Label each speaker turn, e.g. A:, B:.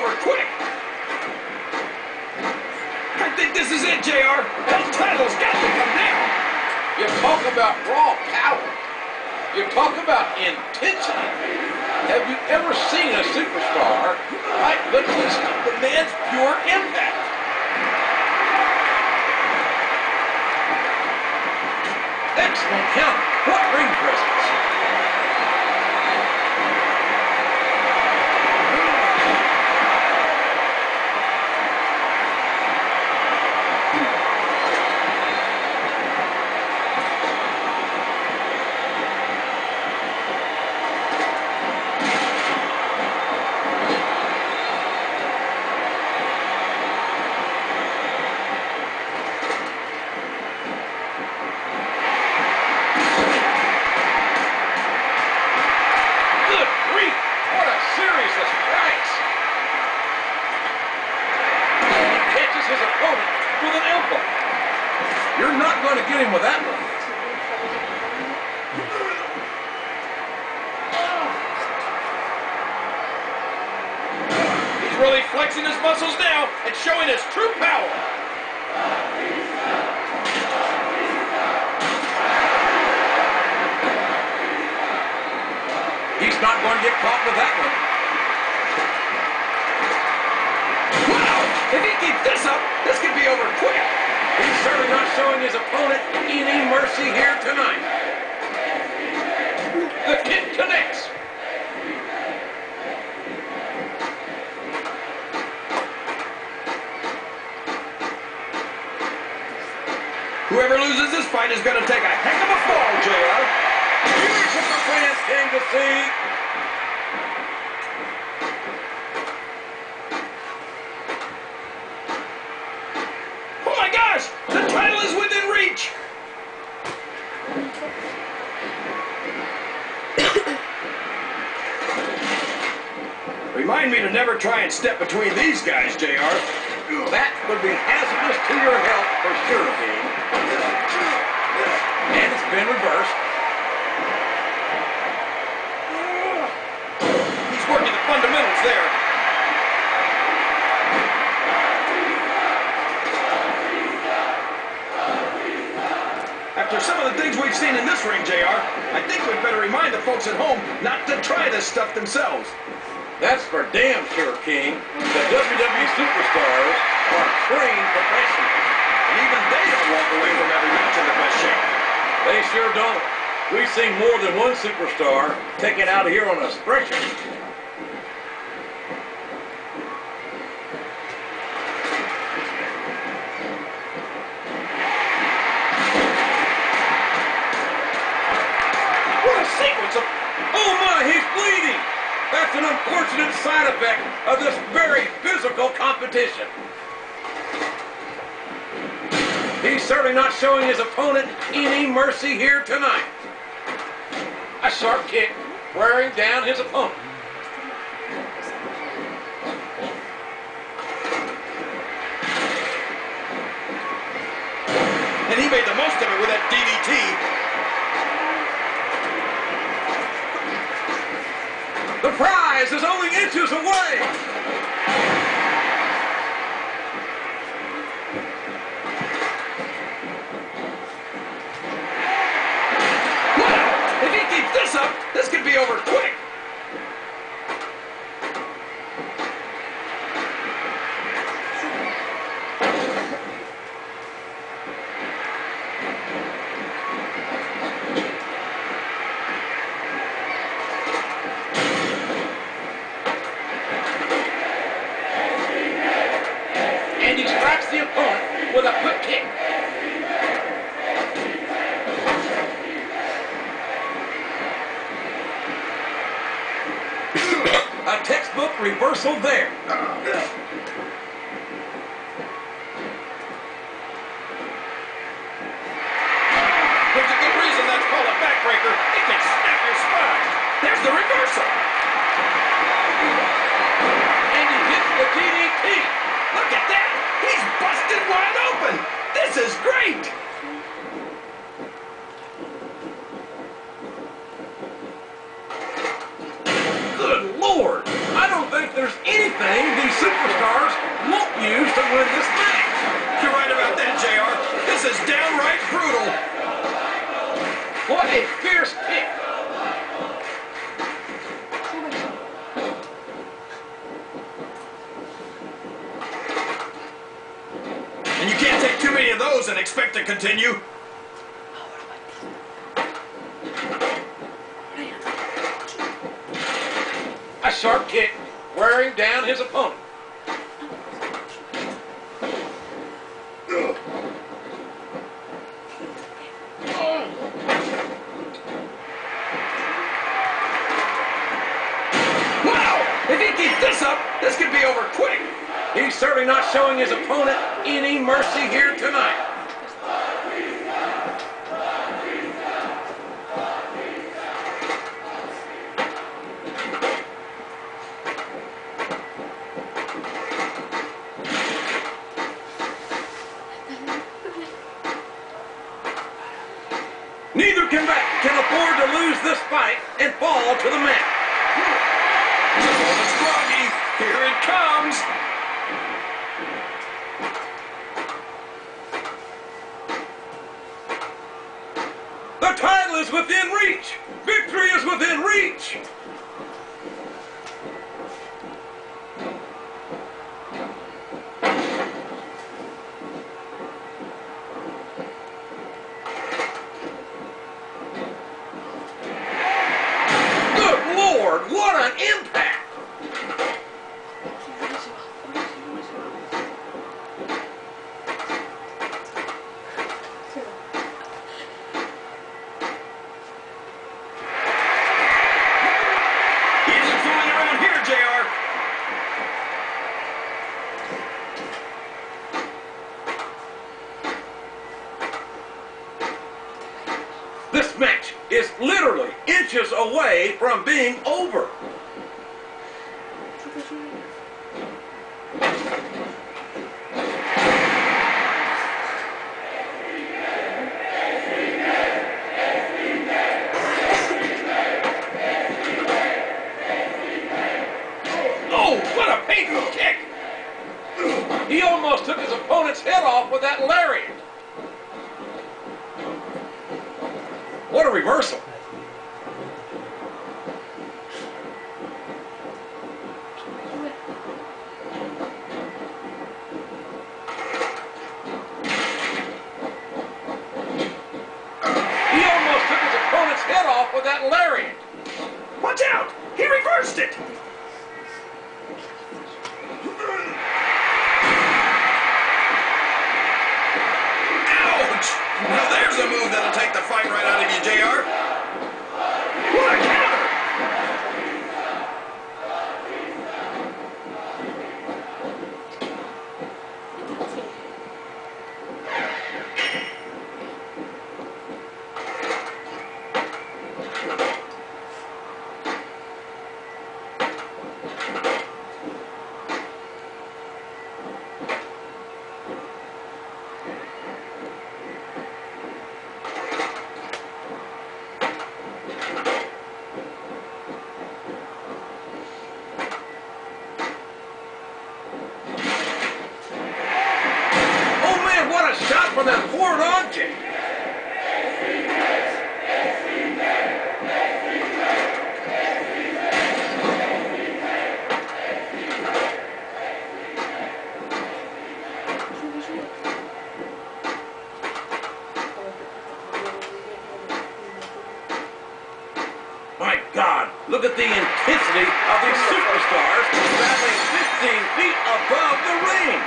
A: over quick. I think this is it, JR. That title's got to come down.
B: You talk about raw power. You talk about intensity. Have you ever seen a superstar like Batista? The man's pure impact. Excellent count. What ring presence. You're not going to get him with that one.
A: He's really flexing his muscles now and showing his true power.
B: He's not going to get caught with that one.
A: Wow! If he keeps this up, this could be over quick.
B: He's certainly not showing his opponent any mercy here tonight. The kick connects.
A: Whoever loses this fight is going to take a heck of a fall, JR.
B: Here's what the fans came to see.
A: The title is within reach! Remind me to never try and step between these guys, JR.
B: That would be hazardous to your health for sure, Dean. And it's been reversed.
A: He's working the fundamentals there. After some of the things we've seen in this ring, JR, I think we'd better remind the folks at home not to try this stuff themselves.
B: That's for damn sure, King. The WWE superstars are trained professionals.
A: And even they don't walk away from every match in the best shape.
B: They sure don't. We've seen more than one superstar take it out of here on a stretcher. Oh my, he's bleeding! That's an unfortunate side effect of this very physical competition. He's certainly not showing his opponent any mercy here tonight. A sharp kick wearing down his opponent.
A: And he made the most of it with that DDT.
B: The prize is only inches away.
A: Wow! If he keeps this up, this could be over quick.
B: And he strikes the opponent with a quick kick. A textbook reversal there.
A: There's a good reason that's called a backbreaker. It can snap your spine. There's the reversal.
B: And he hits the DDT.
A: Look at that. He's busted wide open. This is great.
B: Good Lord. I don't think there's anything these win this match.
A: You're right about that, JR. This is downright brutal.
B: What a fierce kick.
A: And you can't take too many of those and expect to continue.
B: A sharp kick, wearing down his opponent.
A: Wow! If he keeps this up, this could be over quick.
B: He's certainly not showing his opponent any mercy here tonight. Neither can afford to lose this fight and fall to the mat.
A: Opponent's groggy. Here it comes.
B: The title is within reach. Victory is within reach. Good Lord, what an impact!
A: He isn't fooling around here, JR.
B: This match is literally inches away from being over. Oh, what a painful kick! He almost took his opponent's head off with that lariat. What a reversal. He almost took his opponent's head off with that lariat.
A: Watch out! He reversed it! Ouch! Now there's a move that'll take the fight right out of you, JR. What a counter!
B: Oh man, what a shot from that forward object. My God, look at the intensity of these superstars battling 15 feet above the ring.